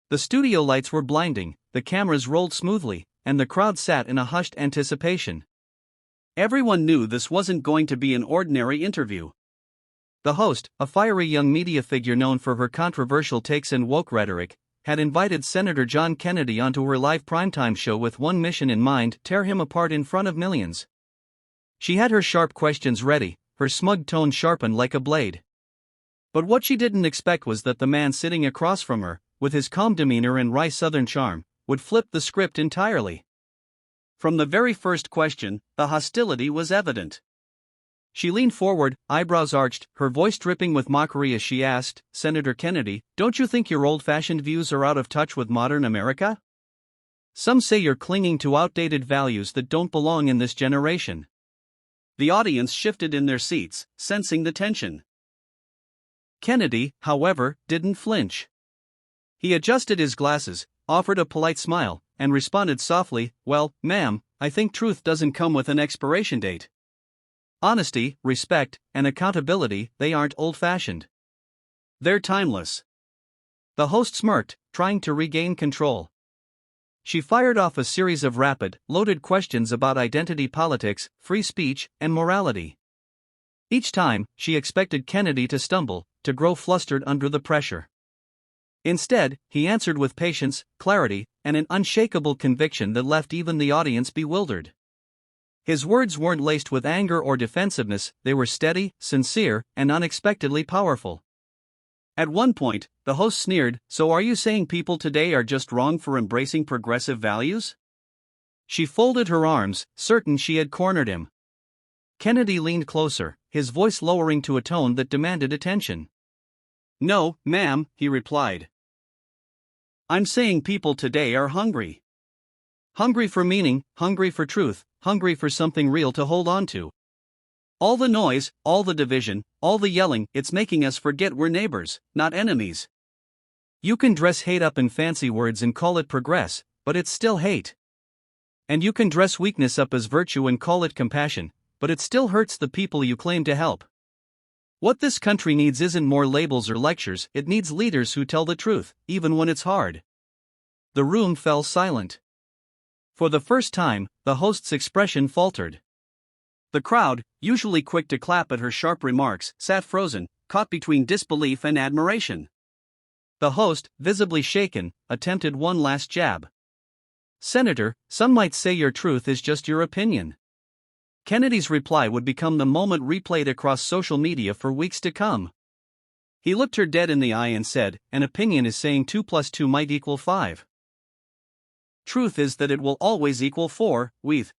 The studio lights were blinding, the cameras rolled smoothly, and the crowd sat in a hushed anticipation. Everyone knew this wasn't going to be an ordinary interview. The host, a fiery young media figure known for her controversial takes and woke rhetoric, had invited Senator John Kennedy onto her live primetime show with one mission in mind: tear him apart in front of millions. She had her sharp questions ready, her smug tone sharpened like a blade. But what she didn't expect was that the man sitting across from her, with his calm demeanor and wry southern charm, would flip the script entirely. From the very first question, the hostility was evident. She leaned forward, eyebrows arched, her voice dripping with mockery as she asked, "Senator Kennedy, don't you think your old-fashioned views are out of touch with modern America? Some say you're clinging to outdated values that don't belong in this generation." The audience shifted in their seats, sensing the tension. Kennedy, however, didn't flinch. He adjusted his glasses, offered a polite smile, and responded softly, "Well, ma'am, I think truth doesn't come with an expiration date. Honesty, respect, and accountability, they aren't old-fashioned. They're timeless." The host smirked, trying to regain control. She fired off a series of rapid, loaded questions about identity politics, free speech, and morality. Each time, she expected Kennedy to stumble, to grow flustered under the pressure. Instead, he answered with patience, clarity, and an unshakable conviction that left even the audience bewildered. His words weren't laced with anger or defensiveness, they were steady, sincere, and unexpectedly powerful. At one point, the host sneered, "So are you saying people today are just wrong for embracing progressive values?" She folded her arms, certain she had cornered him. Kennedy leaned closer, his voice lowering to a tone that demanded attention. "No, ma'am," he replied. "I'm saying people today are hungry. Hungry for meaning, hungry for truth, hungry for something real to hold on to. All the noise, all the division, all the yelling, it's making us forget we're neighbors, not enemies. You can dress hate up in fancy words and call it progress, but it's still hate. And you can dress weakness up as virtue and call it compassion, but it still hurts the people you claim to help. What this country needs isn't more labels or lectures, it needs leaders who tell the truth, even when it's hard." The room fell silent. For the first time, the host's expression faltered. The crowd, usually quick to clap at her sharp remarks, sat frozen, caught between disbelief and admiration. The host, visibly shaken, attempted one last jab. "Senator, some might say your truth is just your opinion." Kennedy's reply would become the moment replayed across social media for weeks to come. He looked her dead in the eye and said, "An opinion is saying 2 + 2 might equal 5. Truth is that it will always equal 4, with